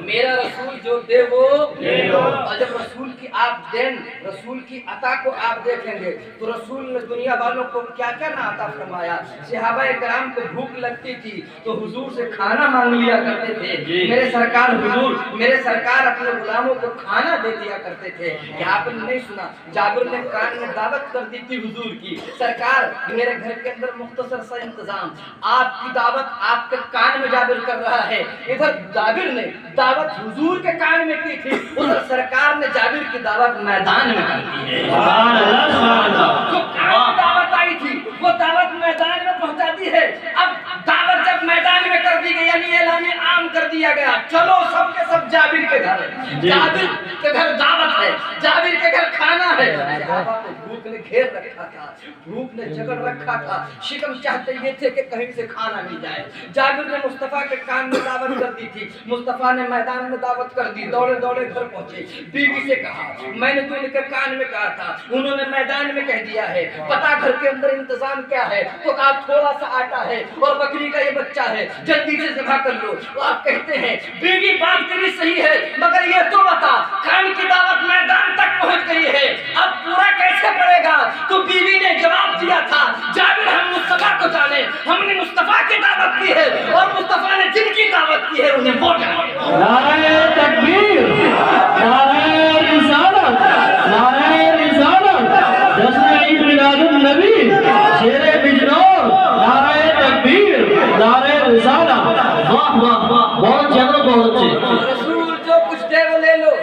میرا رسول جو دے وہ لے لو. اور جب رسول کی آپ دین رسول کی عطا کو آپ دیکھیں گے تو رسول نے دنیا والوں کو کیا کیا نہ عطا فرمایا. صحابہ کرام کو بھوک لگتی تھی تو حضور سے کھانا مانگ لیا کرتے تھے. میرے سرکار حضور میرے سرکار اپنے غلاموں کو کھانا دے دیا کرتے تھے. کہ آپ نے نہیں سنا جابر نے کان میں دعوت کر دی تھی حضور کی, سرکار میرے گھر کے اندر مختصر سا انتظام, آپ کی دعوت آپ کے کان میں جابر کر رہا ہے. ادھر جابر نے دعوت حضور کے کان میں کی تھی, ادھر سرکار نے جابر کی دعوت میدان میں کر دی ہے. سبحان اللہ سبحان اللہ. جو کان دعوت آئی تھی وہ دعوت میدان میں پہنچا دی ہے. اب دعوت جب میدان میں کر دی گئی یعنی اعلان عام کر دیا گیا, چلو سب کے سب جابر کے گھر ہے, جابر کے گھر دعوت ہے, جابر کے گھر کھانا ہے. صحابہ کو بھوک نے گھیر رکھا تھا, بھوک نے جکڑ رکھا تھا, شکم چاہتے یہ تھے کہ کہیں سے کھانا مل جائے. جابر نے مصطفیٰ کے کان میں دعوت کر دی تھی, مصطفیٰ نے میدان میں دعوت کر دی, دوڑے دوڑے گھر پہنچے, بیوی سے کہا میں نے تو ان کے کان میں کہا تھا, انہوں نے میدان میں کہہ دیا ہے, پتا گھر کے اندر انتظام کیا ہے, تو کہا تھوڑا سا آٹا ہے اور بکری کا یہ بچہ ہے, جلدی سے ذبح کر لو. آپ کہتے ہیں بیوی بات تیری صحیح ہے مگر یہ تو بتا کان کی دعوت میدان تک پہنچ گئی ہے, اب پورا کیسے پڑے گا. تو بیوی نے جواب دیا تھا جابر ہم مصطفیٰ کو جانے, ہم نے مصطفیٰ کی دعوت کی ہے اور مصطفیٰ نے جن کی دعوت کی ہے انہیں وہ جانے. نعرہ تکبیر, نعرہ رسالت, نعرہ رسالت, جشن عید میلاد النبی, شیر بجنور, نعرہ تکبیر, نعرہ رسالت. واہ واہ واہ, بہت جگہ بہت اچھے. رسول جو کچھ دے وہ لے لو,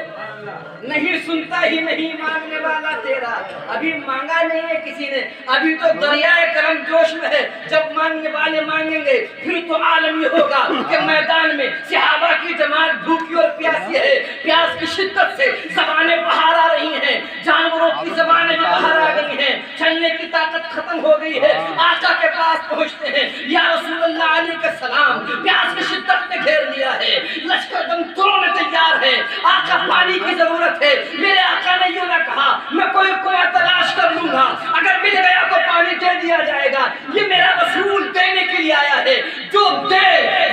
نہیں سنتا ہی نہیں مانگنے والا تیرا. ابھی مانگا نہیں ہے کسی نے, ابھی تو دریائے کرم جوش میں ہے. جب مانگنے والے مانگیں گے پھر تو عالم یہ ہوگا کہ میدان میں صحابہ کی جماعت بھوکی اور پیاسی ہے. پیاس کی شدت سے زبانیں باہر آ رہی ہیں, جانوروں کی زبانیں بھی باہر آ گئی ہیں, چلنے کی طاقت ختم ہو گئی ہے. آقا کے پاس پہنچتے ہیں, یا رسول اللہ علیہ السلام, پیاس کی شدت نے گھیر لیا ہے, لشکر دم توڑنے تیار ہے, آقا پانی کی ضرورت ہے. میرے آقا نے یوں نہ کہا میں کوئی کنواں تلاش کر لوں گا, اگر مل گیا تو پانی دے دیا جائے گا. یہ میرا رسول دینے کے لیے آیا ہے, جو دے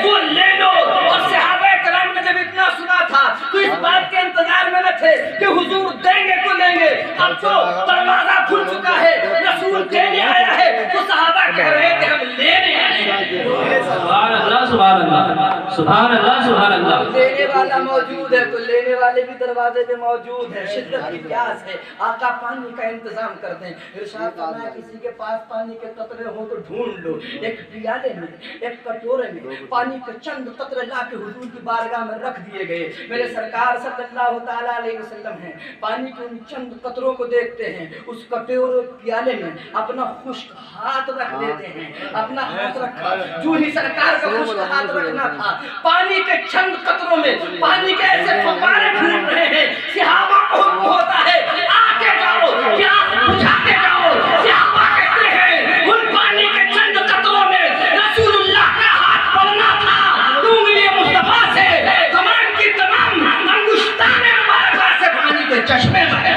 وہ لے لو. اور صحابہ کرام نے جب اتنا سنا تھا تو اس بات کے انتظار میں نہ تھے کہ حضور دیں گے تو لیں گے. اب تو دروازہ کھل چکا ہے, رسول دینے آیا ہے, تو صحابہ کہہ رہے تھے ہم لینے آئے ہیں. سبحان اللہ سبحان اللہ, سبحان اللہ سبحان اللہ. دینے والا موجود ہے تو لینے والے بھی دروازے پہ موجود ہے. شدت کی پیاس ہے, آقا پانی کا انتظام کر دیں. ارشاد فرمایا کسی کے پاس پانی کے قطرے ہوں تو ڈھونڈ لو. ایک پیالے میں ایک کٹورے میں پانی کے چند قطرے لا کے حضور کی بارگاہ میں رکھ دیے گئے. میرے سرکار صلی اللہ تعالیٰ علیہ وسلم ہیں, پانی کے ان چند قطروں کو دیکھتے ہیں, اس کٹورے پیالے میں اپنا خشک ہاتھ رکھ دیتے ہیں. اپنا ہاتھ رکھا, جو ہی سرکار کا خشک ہاتھ رکھنا تھا, پانی کے چند قطروں میں پانی کے ایسے فوارے پھوٹ رہے ہیں. صحابہ کو حکم ہوتا ہے آگے جاؤ, پیاس بجھاتے جاؤ. صحابہ کہتے ہیں ان پانی کے چند قطروں میں رسول اللہ کا ہاتھ پڑنا تھا, انگلی مصطفیٰ سے تمام کی تمام انگشتان مبارکہ سے پانی کے چشمے بہے.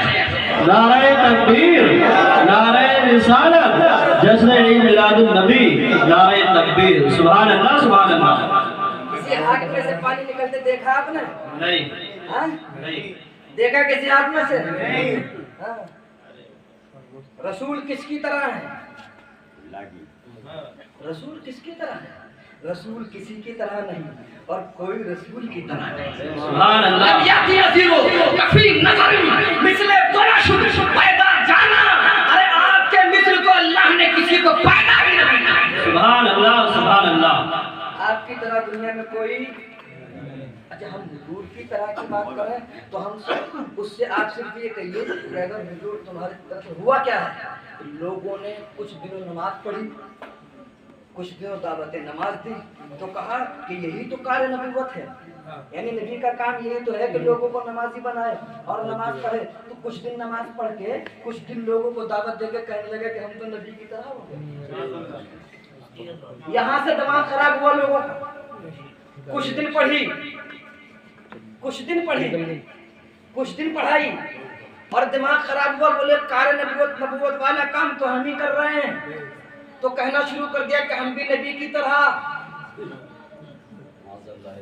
نعرہ تکبیر, نعرہ رسالت, جشن عید میلاد النبی, نعرہ تکبیر. سبحان اللہ سبحان اللہ. کسی ہاتھ میں سے پانی نکلتے دیکھا آپ نے؟ نہیں نہیں دیکھا کسی ہاتھ میں سے؟ نہیں. رسول کس کی طرح ہے؟ رسول کس کی طرح ہے؟ رسول کسی کی طرح نہیں اور کوئی رسول کی طرح نہیں. سبحان اللہ. اب یاتی عزیرو کفی نظر مثل دولا شد پیدا جانا. ارے آپ کے مثل تو اللہ نے کسی کو پیدا ہی نہیں کیا. سبحان اللہ سبحان اللہ. آپ کی طرح دنیا میں کوئی. اچھا ہم حضور کی طرح کی بات کریں تو ہم اس سے آپ صرف یہ کہیے کہ اگر حضور تمہاری طرف ہوا کیا ہے, لوگوں نے کچھ دنوں نماز پڑھی, کچھ دنوں دعوت نماز دی, تو کہا کہ یہی تو کار نبوت ہے. یعنی نبی کا کام یہی تو ہے کہ لوگوں کو نمازی بنائے اور نماز پڑھے. تو کچھ دن نماز پڑھ کے کچھ دن لوگوں کو دعوت دے کے کہنے لگے کہ ہم تو نبی کی طرح ہو گئے. یہاں سے دماغ خراب ہوا لوگوں کا. کچھ دن پڑھی, کچھ دن پڑھی, کچھ دن پڑھائی اور دماغ خراب ہوا, بولے کار نبوت والا کام تو ہم ہی کر رہے ہیں. تو کہنا شروع کر دیا کہ ہم بھی نبی کی طرح.